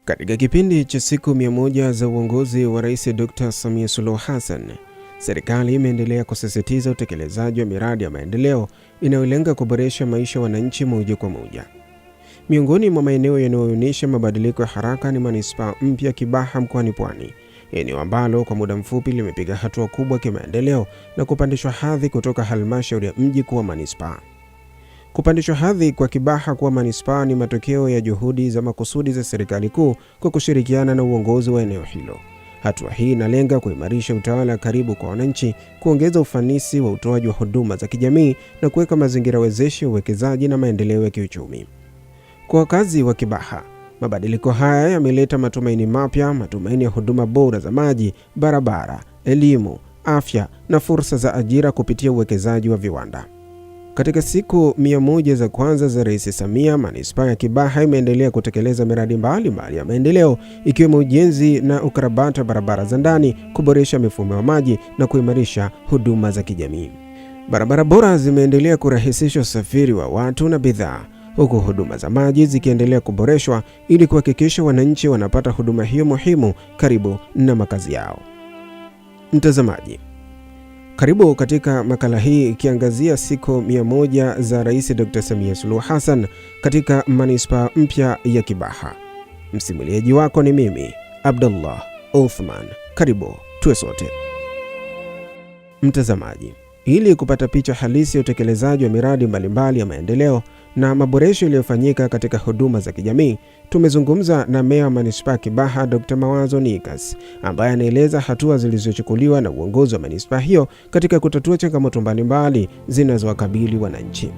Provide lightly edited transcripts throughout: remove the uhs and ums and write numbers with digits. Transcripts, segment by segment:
Katika kipindi cha siku 100 za uongozi wa Rais Dr. Samia Suluhu Hassan, serikali imeendelea kusisitiza utekelezaji wa miradi ya maendeleo inayolenga kuboresha maisha ya wananchi moja kwa moja. Miongoni mwa maeneo yanayoonyesha mabadiliko ya haraka ni manispaa mpya Kibaha mkoani Pwani, eneo ambalo kwa muda mfupi limepiga hatua kubwa kimaendeleo na kupandishwa hadhi kutoka halmashauri ya mji kuwa manispaa. Kupandishwa hadhi kwa Kibaha kuwa manispaa ni matokeo ya juhudi za makusudi za serikali kuu kwa kushirikiana na uongozi wa eneo hilo. Hatua hii inalenga kuimarisha utawala karibu kwa wananchi, kuongeza ufanisi wa utoaji wa huduma za kijamii na kuweka mazingira wezeshi ya uwekezaji na maendeleo ya kiuchumi. Kwa wakazi wa Kibaha, mabadiliko haya yameleta matumaini mapya, matumaini ya huduma bora za maji, barabara, elimu, afya na fursa za ajira kupitia uwekezaji wa viwanda. Katika siku 100 za kwanza za Rais Samia, manispaa ya Kibaha imeendelea kutekeleza miradi mbalimbali ya maendeleo ikiwemo ujenzi na ukarabati wa barabara za ndani, kuboresha mifumo ya maji na kuimarisha huduma za kijamii. Barabara bora zimeendelea kurahisisha usafiri wa watu na bidhaa, huku huduma za maji zikiendelea kuboreshwa ili kuhakikisha wananchi wanapata huduma hiyo muhimu karibu na makazi yao. Mtazamaji, karibu katika makala hii ikiangazia siku 100 za Rais Dr. Samia Suluhu Hassan katika manispaa mpya ya Kibaha. Msimuliaji wako ni mimi, Abdullah Uthman. Karibu tuwe sote. Mtazamaji, ili kupata picha halisi ya utekelezaji wa miradi mbalimbali ya maendeleo na maboresho yaliyofanyika katika huduma za kijamii, tumezungumza na meya wa manispaa Kibaha Dr. Mawazo Nikas, ambaye anaeleza hatua zilizochukuliwa na uongozi wa manispaa hiyo katika kutatua changamoto mbalimbali zinazowakabili wananchi.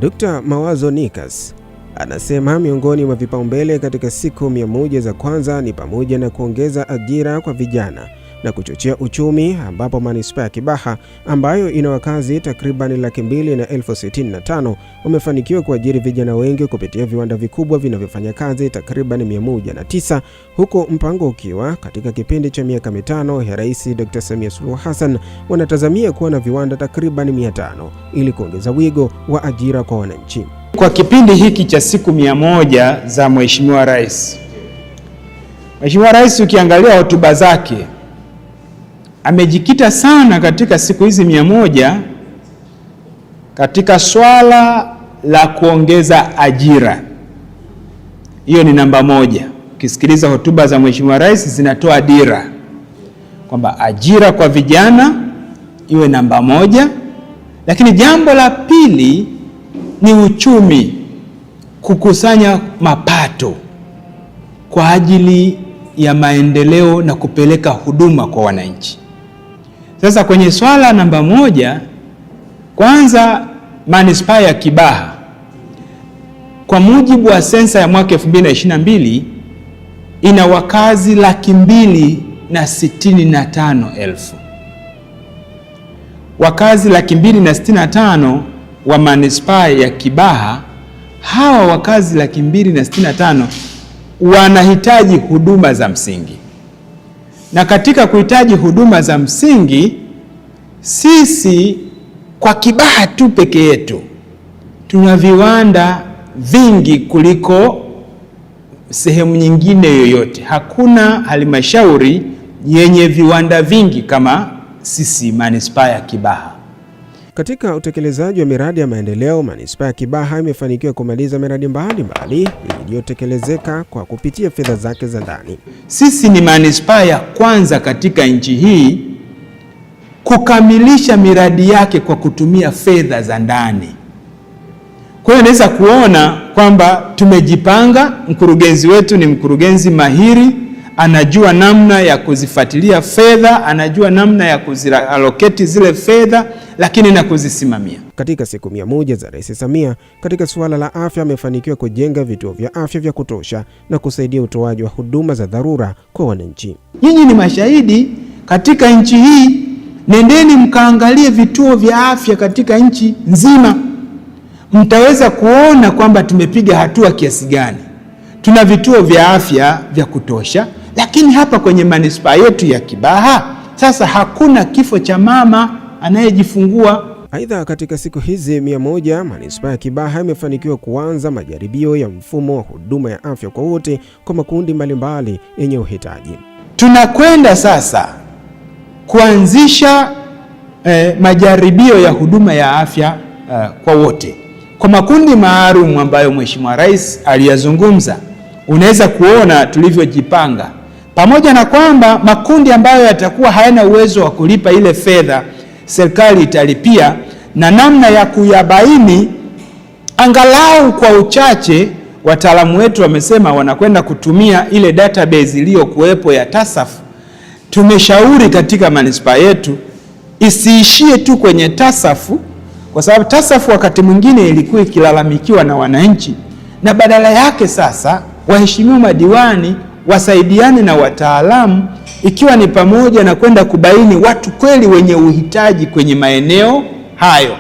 Dr. Mawazo Nikas anasema miongoni mwa vipaumbele katika siku 100 za kwanza ni pamoja na kuongeza ajira kwa vijana na kuchochea uchumi, ambapo manispaa ya Kibaha ambayo ina wakazi takriban 265,065 wamefanikiwa kuajiri vijana wengi kupitia viwanda vikubwa vinavyofanya kazi takriban 109, huku mpango ukiwa katika kipindi cha miaka 5 ya Rais Dr. Samia Suluhu Hassan wanatazamia kuwa na viwanda takriban 500 ili kuongeza wigo wa ajira kwa wananchi. Kwa kipindi hiki cha siku 100 za Mheshimiwa Rais, ukiangalia hotuba zake amejikita sana katika siku hizi 100 katika swala la kuongeza ajira. Hiyo ni namba 1. Ukisikiliza hotuba za Mheshimiwa Rais zinatoa dira kwamba ajira kwa vijana iwe namba 1. Lakini jambo la pili ni uchumi, kukusanya mapato kwa ajili ya maendeleo na kupeleka huduma kwa wananchi. Sasa kwenye swala namba 1, kwanza manispaa ya Kibaha kwa mujibu wa sensa ya mwaka 2022 ina wakazi 265,000. Wakazi 265,000 wa manispaa ya Kibaha, hawa wakazi 265,000 wanahitaji huduma za msingi. Na katika kuhitaji huduma za msingi, sisi kwa Kibaha tu peke yetu tuna viwanda vingi kuliko sehemu nyingine yoyote. Hakuna halmashauri yenye viwanda vingi kama sisi manispaa ya Kibaha. Katika utekelezaji wa miradi ya maendeleo, manispaa ya Kibaha imefanikiwa kumaliza miradi mbalimbali iliyotekelezeka kwa kupitia fedha zake za ndani. Sisi ni manispaa ya kwanza katika nchi hii kukamilisha miradi yake kwa kutumia fedha za ndani. Kwa hiyo naweza kuona kwamba tumejipanga. Mkurugenzi wetu ni mkurugenzi mahiri, anajua namna ya kuzifuatilia fedha, anajua namna ya kuziallocate zile fedha, lakini na kuzisimamia. Katika siku 100 za Rais Samia, katika suala la afya amefanikiwa kujenga vituo vya afya vya kutosha na kusaidia utoaji wa huduma za dharura kwa wananchi. Nyinyi ni mashahidi katika nchi hii, nendeni mkaangalie vituo vya afya katika nchi nzima. Mtaweza kuona kwamba tumepiga hatua kiasi gani. Tuna vituo vya afya vya kutosha, lakini hapa kwenye manispaa yetu ya Kibaha sasa hakuna kifo cha mama anayejifungua. Aidha, katika siku hizi 100 manispaa ya Kibaha imefanikiwa kuanza majaribio ya mfumo wa huduma ya afya kwa wote kwa makundi mbalimbali yenye uhitaji. Tunakwenda sasa kuanzisha majaribio ya huduma ya afya kwa wote kwa makundi maalum ambayo Mheshimiwa Rais aliyazungumza. Unaweza kuona tulivyojipanga, pamoja na kwamba makundi ambayo yatakuwa hayana uwezo wa kulipa ile fedha serikali italipia, na namna ya kuyabaini angalau kwa uchache. Wataalamu wetu wamesema wanakwenda kutumia ile database iliyokuwepo ya TASAF. Tumeshauri katika manispaa yetu isiishie tu kwenye TASAF, kwa sababu TASAF wakati mwingine ilikuwa ikilalamikiwa na wananchi, na badala yake sasa waheshimiwa madiwani wasaidiane na wataalamu, ikiwa ni pamoja na kwenda kubaini watu kweli wenye uhitaji kwenye maeneo hayo.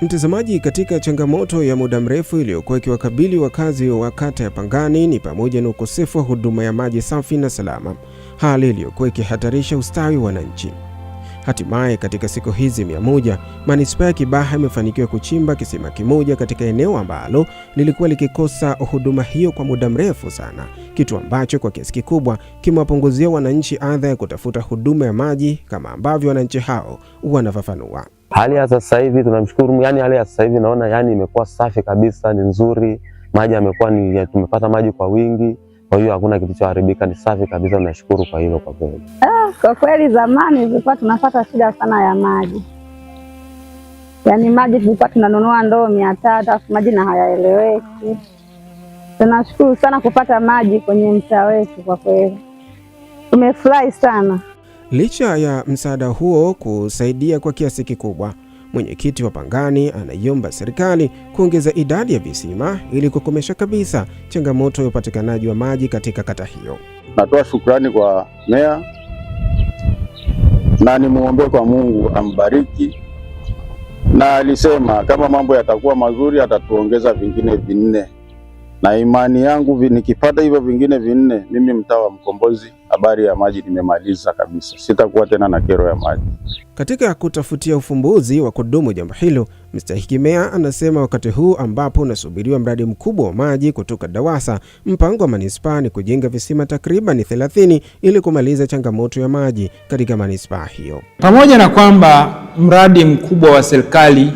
Mtazamaji, katika changamoto ya muda mrefu iliyokuwa ikiwakabili wakazi wa kata ya Pangani ni pamoja na ukosefu wa huduma ya maji safi na salama, hali iliyokuwa ikihatarisha ustawi wa wananchi. Hatimaye katika siku hizi 100 manispaa ya Kibaha imefanikiwa kuchimba kisima kimoja katika eneo ambalo lilikuwa likikosa huduma hiyo kwa muda mrefu sana, kitu ambacho kwa kiasi kikubwa kimewapunguzia wananchi adha ya kutafuta huduma ya maji kama ambavyo wananchi hao wanafafanua. Hali ya sasa hivi tunamshukuru, yani hali ya sasa hivi naona yani imekuwa safi kabisa, ni nzuri. Maji yamekuwa ni tumepata maji kwa wingi, kwa hiyo hakuna kitu kilichoharibika, ni safi kabisa. Tunashukuru kwa hilo kwa kweli. Kwa kweli zamani tulikuwa tunapata shida sana ya maji. Yaani maji tulikuwa tunanunua ndoo 300, maji na hayaeleweki. Tunashukuru sana kupata maji kwenye mtaa wetu, kwa kweli tumefurahi sana. Licha ya msaada huo kusaidia kwa kiasi kikubwa, mwenyekiti wa Pangani anaiomba serikali kuongeza idadi ya visima ili kukomesha kabisa changamoto ya upatikanaji wa maji katika kata hiyo. Natoa shukrani kwa meya na nimuombe kwa Mungu ambariki, na alisema kama mambo yatakuwa mazuri atatuongeza vingine 4, na imani yangu nikipata hivyo vingine 4, mimi mtaa wa Mkombozi habari ya maji nimemaliza kabisa, sitakuwa tena na kero ya maji. Katika kutafutia ufumbuzi wa kudumu jambo hilo, mstahiki meya anasema wakati huu ambapo unasubiriwa mradi mkubwa wa maji kutoka DAWASA, mpango wa manispaa ni kujenga visima takriban 30 ili kumaliza changamoto ya maji katika manispaa hiyo. Pamoja na kwamba mradi mkubwa wa serikali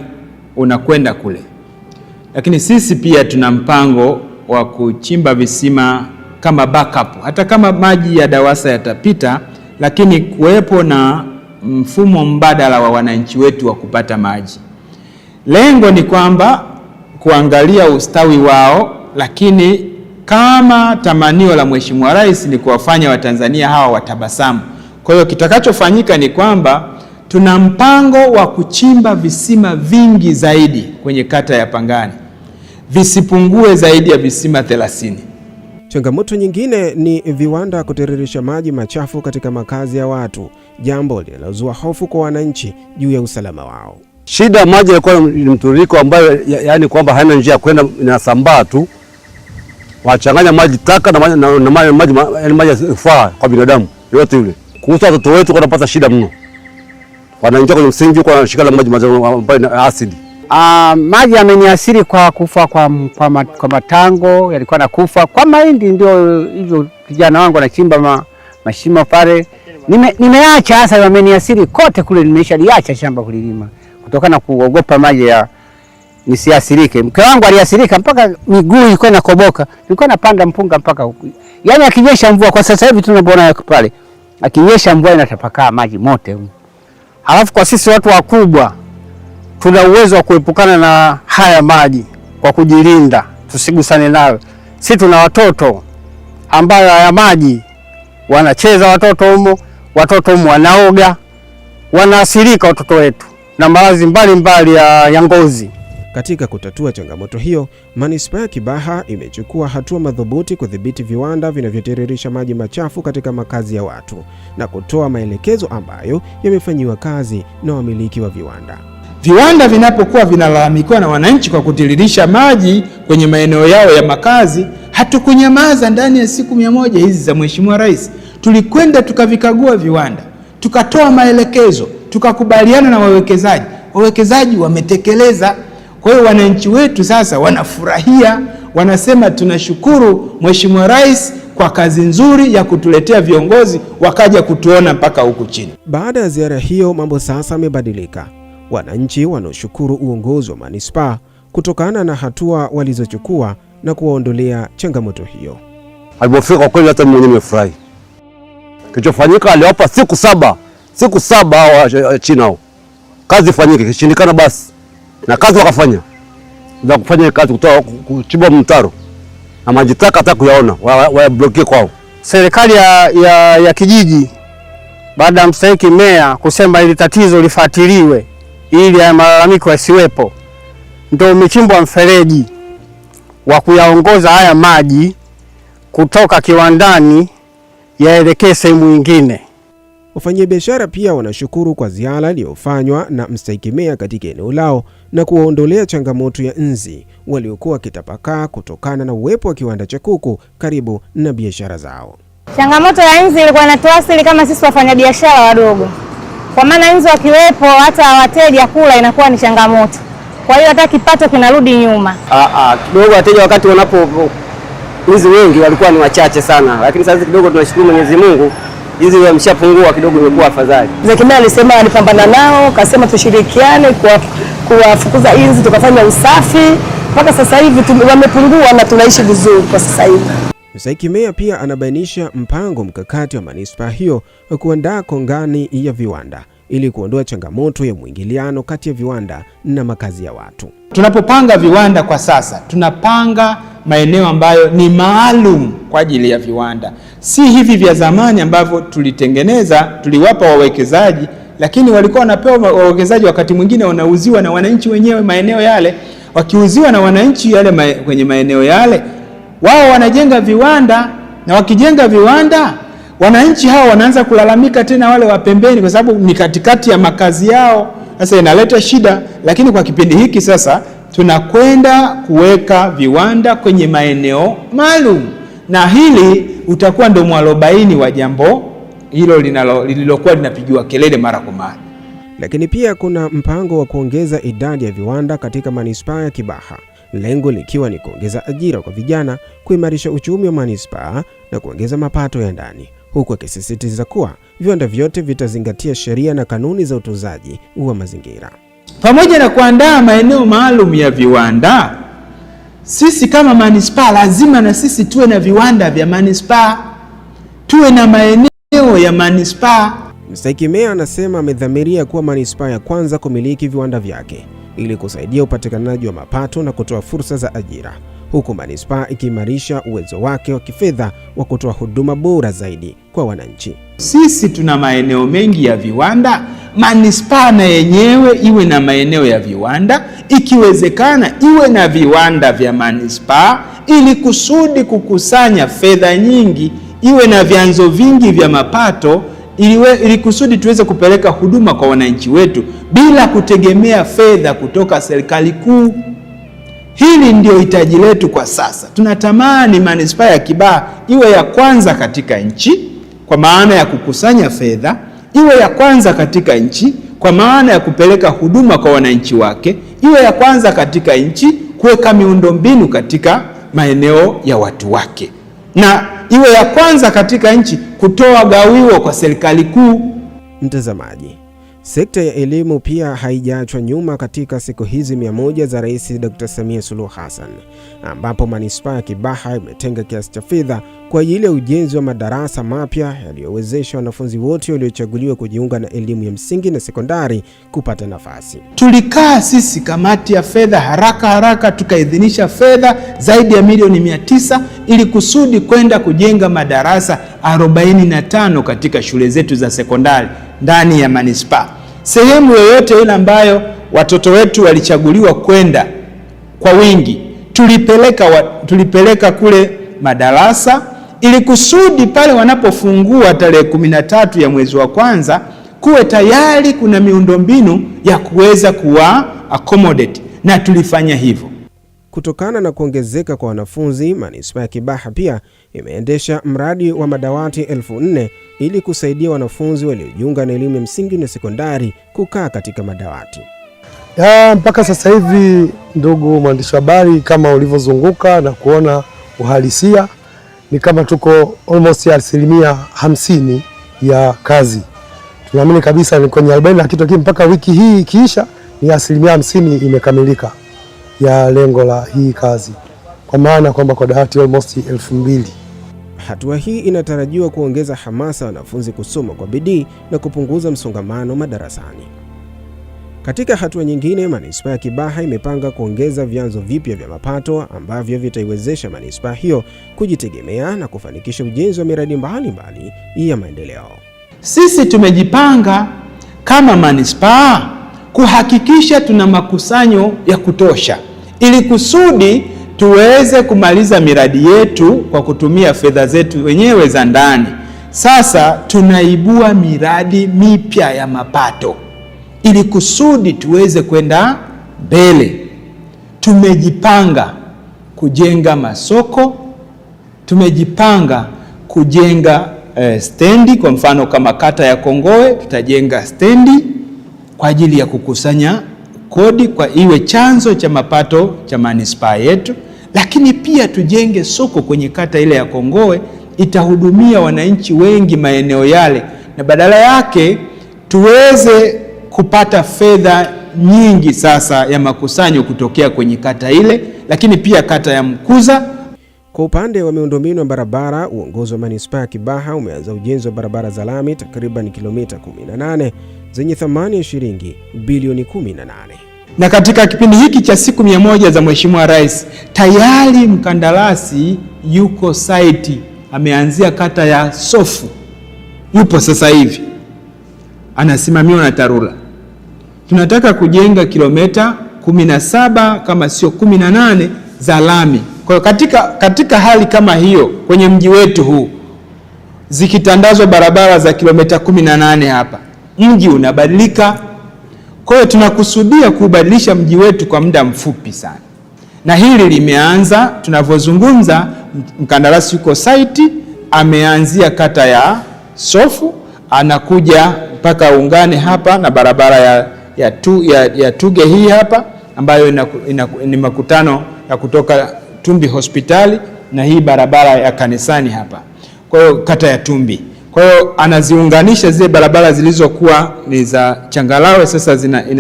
unakwenda kule, lakini sisi pia tuna mpango wa kuchimba visima kama backup, hata kama maji ya DAWASA yatapita, lakini kuwepo na mfumo mbadala wa wananchi wetu wa kupata maji. Lengo ni kwamba kuangalia ustawi wao, lakini kama tamanio la Mheshimiwa Rais ni kuwafanya Watanzania hawa watabasamu. Kwa hiyo kitakachofanyika ni kwamba tuna mpango wa kuchimba visima vingi zaidi kwenye kata ya Pangani, visipungue zaidi ya visima 30. Changamoto nyingine ni viwanda kutiririsha maji machafu katika makazi ya watu, jambo linalozua hofu kwa wananchi juu ya usalama wao. Shida ya maji ilikuwa ni mtiririko ambayo yani kwamba haina njia kwenda, inasambaa tu. Wachanganya maji taka na maji yasifaa kwa binadamu yote yule. Kuhusu watoto wetu wanapata shida mno. Wanaingia kwenye msingi kwa wanashika maji ambayo ni asidi. Maji yameniasiri kwa kufa kwa matango, yalikuwa nakufa kwa mahindi, ndio hivyo kijana wangu anachimba mashimo pale. Nimeacha hasa, yameniasiri kote kule, nimeshaliacha shamba kulilima kutokana na kuogopa maji ya nisiasirike. Mke wangu aliasirika mpaka miguu ilikuwa inakoboka. Nilikuwa napanda mpunga mpaka huku. Yaani akinyesha mvua, kwa sasa hivi tunapoona pale, akinyesha mvua inatapakaa maji mote. Halafu kwa sisi watu wakubwa tuna uwezo wa kuepukana na haya maji kwa kujilinda, tusigusane nayo. Sisi tuna watoto ambayo haya maji wanacheza watoto humo wanaoga, wanaathirika watoto wetu na maradhi mbalimbali ya ngozi. Katika kutatua changamoto hiyo, manispaa ya Kibaha imechukua hatua madhubuti kudhibiti viwanda vinavyotiririsha maji machafu katika makazi ya watu na kutoa maelekezo ambayo yamefanyiwa kazi na wamiliki wa viwanda. Viwanda vinapokuwa vinalalamikiwa na wananchi kwa kutiririsha maji kwenye maeneo yao ya makazi, hatukunyamaza. Ndani ya siku 100 hizi za Mheshimiwa Rais, tulikwenda tukavikagua viwanda, tukatoa maelekezo, tukakubaliana na wawekezaji wawekezaji wametekeleza. Kwa hiyo wananchi wetu sasa wanafurahia, wanasema tunashukuru Mheshimiwa Rais kwa kazi nzuri ya kutuletea viongozi wakaja kutuona mpaka huku chini. Baada ya ziara hiyo, mambo sasa yamebadilika. Wananchi wanaoshukuru uongozi wa manispaa kutokana na hatua walizochukua na kuwaondolea changamoto hiyo. Alipofika kwa kweli hata mimi mwenyewe nimefurahi. Kilichofanyika aliwapa siku saba wa China hao. Kazi ifanyike, kishindikana basi. Na kazi wakafanya. Ndio kufanya kazi kutoa kuchimba mtaro. Na maji taka hata kuyaona, wablokie kwao. Serikali ya kijiji baada ya mstahiki meya kusema ili tatizo lifuatiliwe ili ya malalamiko yasiwepo, ndio umechimbwa mfereji wa kuyaongoza haya maji kutoka kiwandani yaelekee sehemu nyingine. Wafanyabiashara pia wanashukuru kwa ziara iliyofanywa na mstahiki meya katika eneo lao na kuwaondolea changamoto ya nzi waliokuwa kitapakaa kutokana na uwepo wa kiwanda cha kuku karibu na biashara zao. Changamoto ya nzi ilikuwa inatuathiri kama sisi wafanyabiashara wadogo, kwa maana nzi wakiwepo hata wateja kula inakuwa ni changamoto. Kwa hiyo hata kipato kinarudi nyuma. Kidogo wateja wakati wanapo nzi wengi walikuwa ni wachache sana, lakini sasa kidogo tunashukuru Mwenyezi Mungu hizi wameshapungua kidogo, imekuwa afadhali. Zekimea alisema alipambana nao, kasema tushirikiane kuwafukuza nzi, tukafanya usafi. Mpaka sasa hivi wamepungua na tunaishi vizuri kwa sasa hivi. Mstahiki meya pia anabainisha mpango mkakati wa manispaa hiyo wa kuandaa kongani ya viwanda ili kuondoa changamoto ya mwingiliano kati ya viwanda na makazi ya watu. Tunapopanga viwanda kwa sasa, tunapanga maeneo ambayo ni maalum kwa ajili ya viwanda. Si hivi vya zamani ambavyo tulitengeneza, tuliwapa wawekezaji, lakini walikuwa wanapewa wawekezaji wakati mwingine wanauziwa na wananchi wenyewe maeneo yale. Wakiuziwa na wananchi yale kwenye maeneo yale, wao wanajenga viwanda, na wakijenga viwanda wananchi hao wanaanza kulalamika tena wale wa pembeni, kwa sababu ni katikati ya makazi yao. Sasa inaleta shida. Lakini kwa kipindi hiki sasa tunakwenda kuweka viwanda kwenye maeneo maalum, na hili utakuwa ndio mwarobaini wa jambo hilo lililokuwa linapigiwa kelele mara kwa mara. Lakini pia kuna mpango wa kuongeza idadi ya viwanda katika manispaa ya Kibaha, lengo likiwa ni kuongeza ajira kwa vijana, kuimarisha uchumi wa manispaa na kuongeza mapato ya ndani, huku akisisitiza kuwa viwanda vyote vitazingatia sheria na kanuni za utunzaji wa mazingira. Pamoja na kuandaa maeneo maalum ya viwanda, sisi kama manispaa lazima na sisi tuwe na viwanda vya manispaa, tuwe na maeneo ya manispaa. Mstahiki meya anasema amedhamiria kuwa manispaa ya kwanza kumiliki viwanda vyake ili kusaidia upatikanaji wa mapato na kutoa fursa za ajira, huku manispaa ikiimarisha uwezo wake wa kifedha wa kutoa huduma bora zaidi kwa wananchi. Sisi tuna maeneo mengi ya viwanda, manispaa na yenyewe iwe na maeneo ya viwanda, ikiwezekana iwe na viwanda vya manispaa ili kusudi kukusanya fedha nyingi, iwe na vyanzo vingi vya mapato ili kusudi tuweze kupeleka huduma kwa wananchi wetu bila kutegemea fedha kutoka serikali kuu. Hili ndio hitaji letu kwa sasa. Tunatamani manispaa ya Kibaha iwe ya kwanza katika nchi kwa maana ya kukusanya fedha, iwe ya kwanza katika nchi kwa maana ya kupeleka huduma kwa wananchi wake, iwe ya kwanza katika nchi kuweka miundombinu katika maeneo ya watu wake, na iwe ya kwanza katika nchi kutoa gawio kwa serikali kuu. Mtazamaji, sekta ya elimu pia haijaachwa nyuma katika siku hizi 100 za Rais Dr. Samia Suluhu Hassan, ambapo manispaa ya Kibaha imetenga kiasi cha fedha kwa ajili ya ujenzi wa madarasa mapya yaliyowezesha wanafunzi wote waliochaguliwa kujiunga na elimu ya msingi na sekondari kupata nafasi. Tulikaa sisi kamati ya fedha haraka tukaidhinisha fedha zaidi ya milioni 900 ili kusudi kwenda kujenga madarasa 45 katika shule zetu za sekondari ndani ya manispaa. Sehemu yoyote ile ambayo watoto wetu walichaguliwa kwenda kwa wingi, tulipeleka kule madarasa ili kusudi pale wanapofungua tarehe 13 ya mwezi wa kwanza kuwe tayari kuna miundombinu ya kuweza kuwa accommodate, na tulifanya hivyo. Kutokana na kuongezeka kwa wanafunzi, manispaa ya Kibaha pia imeendesha mradi wa madawati 4,000 ili kusaidia wanafunzi waliojiunga na elimu ya msingi na sekondari kukaa katika madawati. Mpaka sasa hivi, ndugu mwandishi wa habari, kama ulivyozunguka na kuona uhalisia, ni kama tuko almost 50% ya kazi. Tunaamini kabisa ni kwenye 40 na kitu, mpaka wiki hii ikiisha ni 50% imekamilika ya lengo la hii kazi, kwa maana kwamba kwa dawati almost 2000. Hatua hii inatarajiwa kuongeza hamasa wanafunzi kusoma kwa bidii na kupunguza msongamano madarasani. Katika hatua nyingine, manispaa ya Kibaha imepanga kuongeza vyanzo vipya vya mapato ambavyo vitaiwezesha manispaa hiyo kujitegemea na kufanikisha ujenzi wa miradi mbalimbali ya maendeleo. Sisi tumejipanga kama manispaa kuhakikisha tuna makusanyo ya kutosha ili kusudi tuweze kumaliza miradi yetu kwa kutumia fedha zetu wenyewe za ndani. Sasa tunaibua miradi mipya ya mapato ili kusudi tuweze kwenda mbele. Tumejipanga kujenga masoko, tumejipanga kujenga stendi. Kwa mfano kama kata ya Kongowe tutajenga stendi kwa ajili ya kukusanya kodi kwa iwe chanzo cha mapato cha manispaa yetu, lakini pia tujenge soko kwenye kata ile ya Kongowe, itahudumia wananchi wengi maeneo yale, na badala yake tuweze kupata fedha nyingi sasa ya makusanyo kutokea kwenye kata ile, lakini pia kata ya Mkuza. Kwa upande wa miundombinu ya barabara, uongozi wa manispaa ya Kibaha umeanza ujenzi wa barabara za lami takriban kilomita 18 zenye thamani ya shilingi bilioni 18. Na katika kipindi hiki cha siku 100 za Mheshimiwa Rais, tayari mkandarasi yuko site, ameanzia kata ya Sofu, yupo sasa hivi anasimamiwa na TARURA. Tunataka kujenga kilomita 17 kama sio 18 za lami. Kwa katika hali kama hiyo, kwenye mji wetu huu zikitandazwa barabara za kilomita 18 hapa, mji unabadilika. Kwa hiyo tunakusudia kubadilisha mji wetu kwa muda mfupi sana, na hili limeanza. Tunavyozungumza, mkandarasi yuko site, ameanzia kata ya Sofu, anakuja mpaka ungane hapa na barabara ya Tuge hii hapa, ambayo ni makutano ya kutoka Tumbi hospitali na hii barabara ya kanisani hapa. Kwa hiyo kata ya Tumbi. Kwa hiyo anaziunganisha zile barabara zilizokuwa ni za changalawe, sasa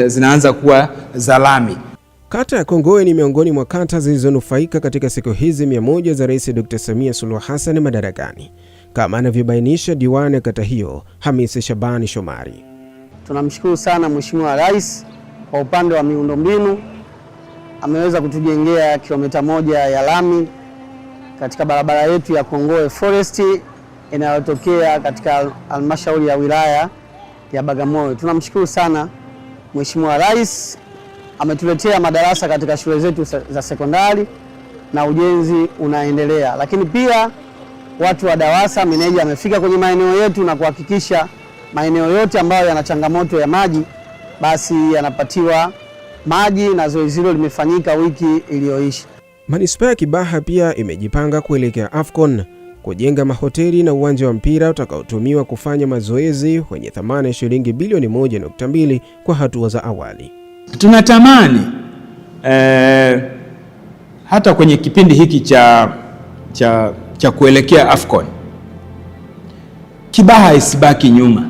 zinaanza kuwa za lami. Kata ya Kongowe ni miongoni mwa kata zilizonufaika katika siku hizi 100 za Rais Dr. Samia Suluhu Hassan madarakani, kama anavyobainisha diwani kata hiyo Hamisi Shabani Shomari. Tunamshukuru sana Mheshimiwa Rais kwa upande wa miundombinu, ameweza kutujengea kilomita 1 ya lami katika barabara yetu ya Kongowe Forest inayotokea katika halmashauri ya wilaya ya Bagamoyo. Tunamshukuru sana Mheshimiwa Rais, ametuletea madarasa katika shule zetu za sekondari na ujenzi unaendelea. Lakini pia watu wa DAWASA, meneja amefika kwenye maeneo yetu na kuhakikisha maeneo yote ambayo yana changamoto ya maji basi yanapatiwa maji, na zoezi hilo limefanyika wiki iliyoisha. Manispaa ya Kibaha pia imejipanga kuelekea AFCON kujenga mahoteli na uwanja wa mpira utakaotumiwa kufanya mazoezi wenye thamani ya shilingi bilioni 1.2 kwa hatua za awali. Tunatamani hata kwenye kipindi hiki cha kuelekea AFCON, Kibaha isibaki nyuma.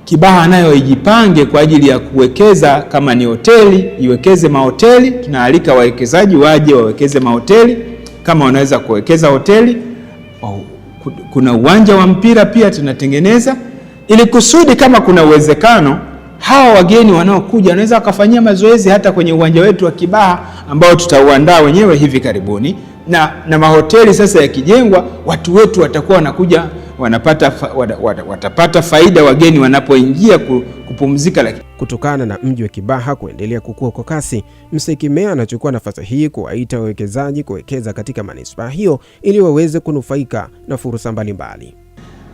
Kibaha nayo ijipange kwa ajili ya kuwekeza, kama ni hoteli iwekeze mahoteli. Tunaalika wawekezaji waje wawekeze mahoteli kama wanaweza kuwekeza hoteli. Kuna uwanja wa mpira pia tunatengeneza, ili kusudi kama kuna uwezekano hawa wageni wanaokuja wanaweza wakafanyia mazoezi hata kwenye uwanja wetu wa Kibaha ambao tutauandaa wenyewe hivi karibuni. Na mahoteli sasa yakijengwa, watu wetu watakuwa wanakuja watapata faida wageni wanapoingia kupumzika. Kutokana na mji wa Kibaha kuendelea kukua kwa kasi, Mstahiki Meya anachukua nafasi hii kuwaita wawekezaji kuwekeza katika manispaa hiyo ili waweze kunufaika na fursa mbalimbali.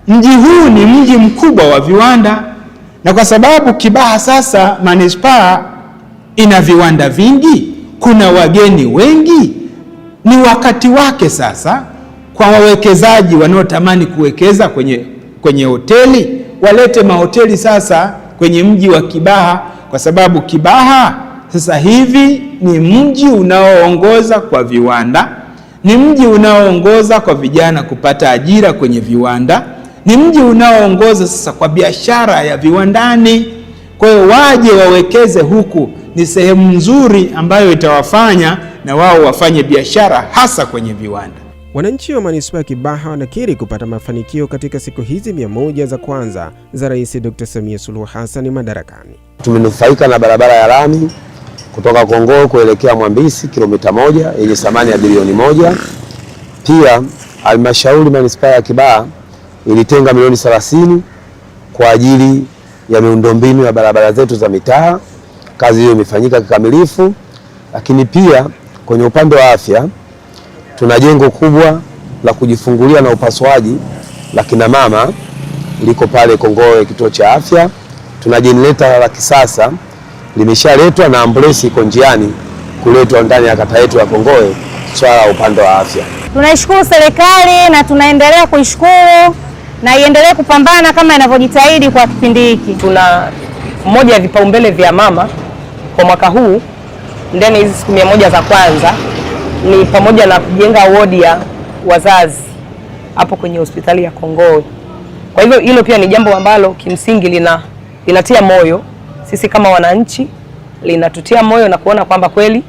Mji huu ni mji mkubwa wa viwanda, na kwa sababu Kibaha sasa manispaa ina viwanda vingi, kuna wageni wengi, ni wakati wake sasa kwa wawekezaji wanaotamani kuwekeza kwenye hoteli, walete mahoteli sasa kwenye mji wa Kibaha, kwa sababu Kibaha sasa hivi ni mji unaoongoza kwa viwanda, ni mji unaoongoza kwa vijana kupata ajira kwenye viwanda, ni mji unaoongoza sasa kwa biashara ya viwandani. Kwa hiyo waje wawekeze huku, ni sehemu nzuri ambayo itawafanya na wao wafanye biashara hasa kwenye viwanda. Wananchi wa manispaa ya Kibaha wanakiri kupata mafanikio katika siku hizi 100 za kwanza za Rais Dr. Samia Suluhu Hassan madarakani. Tumenufaika na barabara ya lami kutoka Kongowe kuelekea Mwambisi kilomita 1 yenye thamani ya bilioni 1. Pia halmashauri manispaa ya Kibaha ilitenga milioni 30 kwa ajili ya miundombinu ya barabara zetu za mitaa. Kazi hiyo imefanyika kikamilifu. Lakini pia kwenye upande wa afya tuna jengo kubwa la kujifungulia na upasuaji la kina mama liko pale Kongowe kituo cha afya. Tuna generator la kisasa limeshaletwa na ambulance iko njiani kuletwa ndani ya kata yetu ya Kongowe, swala upande wa afya. Tunaishukuru serikali na tunaendelea kuishukuru na iendelee kupambana kama inavyojitahidi kwa kipindi hiki. Tuna moja ya vipaumbele vya mama kwa mwaka huu ndani hizi siku 100 za kwanza ni pamoja na kujenga wodi ya wazazi hapo kwenye hospitali ya Kongowe. Kwa hivyo hilo pia ni jambo ambalo kimsingi linatia moyo sisi kama wananchi, linatutia moyo na kuona kwamba kweli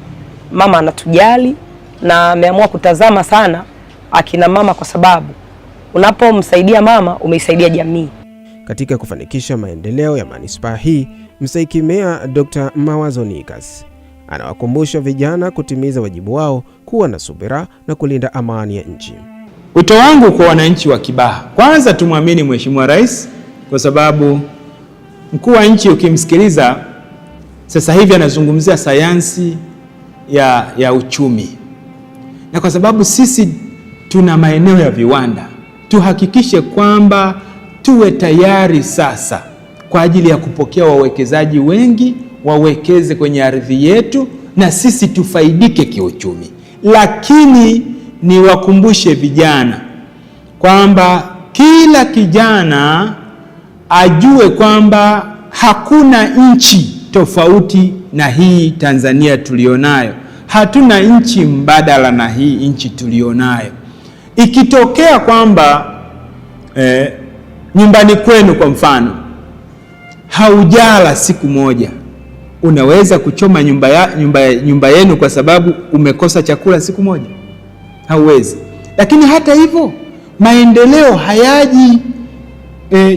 mama anatujali na ameamua kutazama sana akina mama, kwa sababu unapomsaidia mama umeisaidia jamii. Katika kufanikisha maendeleo ya manispaa hii, Mstahiki Meya Dr. Mawazo Nikas anawakumbusha vijana kutimiza wajibu wao, kuwa na subira na kulinda amani ya nchi. Wito wangu kwa wananchi wa Kibaha, kwanza tumwamini Mheshimiwa Rais, kwa sababu mkuu wa nchi ukimsikiliza sasa hivi anazungumzia sayansi ya uchumi. Na kwa sababu sisi tuna maeneo ya viwanda, tuhakikishe kwamba tuwe tayari sasa kwa ajili ya kupokea wawekezaji wengi, wawekeze kwenye ardhi yetu na sisi tufaidike kiuchumi. Lakini niwakumbushe vijana kwamba kila kijana ajue kwamba hakuna nchi tofauti na hii Tanzania tulionayo. Hatuna nchi mbadala na hii nchi tulionayo. Ikitokea kwamba nyumbani kwenu kwa mfano haujala siku moja, unaweza kuchoma nyumba yenu kwa sababu umekosa chakula siku moja? Hauwezi. Lakini hata hivyo maendeleo hayaji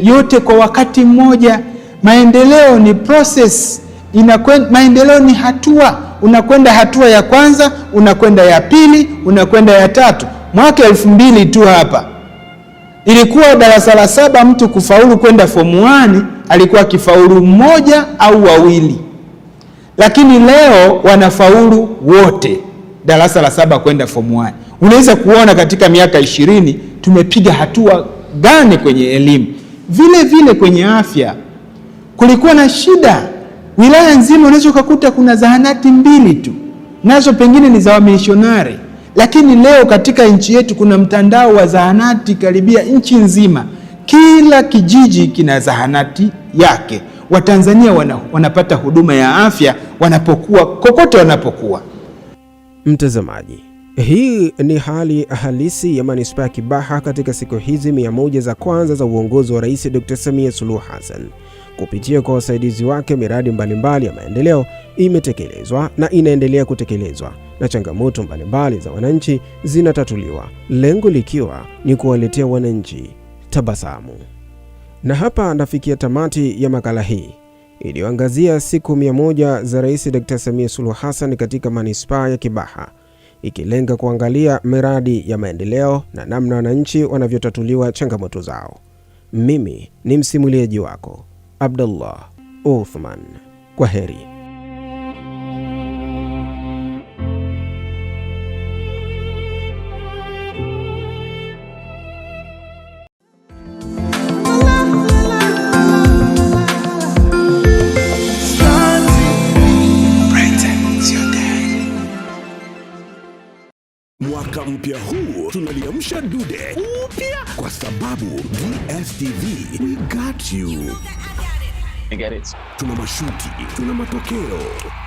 yote kwa wakati mmoja. Maendeleo ni process, maendeleo ni hatua. Unakwenda hatua ya kwanza, unakwenda ya pili, unakwenda ya tatu. Mwaka 2000 tu hapa ilikuwa darasa la 7 mtu kufaulu kwenda form 1 alikuwa kifaulu 1 au 2, lakini leo wanafaulu wote darasa la 7 kwenda form 1. Unaweza kuona katika miaka 20 tumepiga hatua gani kwenye elimu. Vile vile kwenye afya kulikuwa na shida. Wilaya nzima unaweza kukuta kuna zahanati 2 tu, nazo pengine ni za wamishonari. Lakini leo katika nchi yetu kuna mtandao wa zahanati karibia nchi nzima. Kila kijiji kina zahanati yake. Watanzania wanapata huduma ya afya wanapokuwa kokote wanapokuwa. Mtazamaji, hii ni hali halisi ya manispaa ya Kibaha katika siku hizi 100 za kwanza za uongozi wa Rais Dr. Samia Suluhu Hassan. Kupitia kwa wasaidizi wake, miradi mbalimbali ya maendeleo imetekelezwa na inaendelea kutekelezwa, na changamoto mbalimbali za wananchi zinatatuliwa, lengo likiwa ni kuwaletea wananchi tabasamu. Na hapa nafikia tamati ya makala hii iliyoangazia siku 100 za Rais Dr. Samia Suluhu Hassan katika manispaa ya Kibaha, ikilenga kuangalia miradi ya maendeleo na namna wananchi wanavyotatuliwa changamoto zao. Mimi ni msimuliaji wako Abdullah Uthman. Kwa heri. Mwaka mpya huu tunaliamsha dude upya, kwa sababu DSTV we got you. Tuna mashuti, tuna matokeo.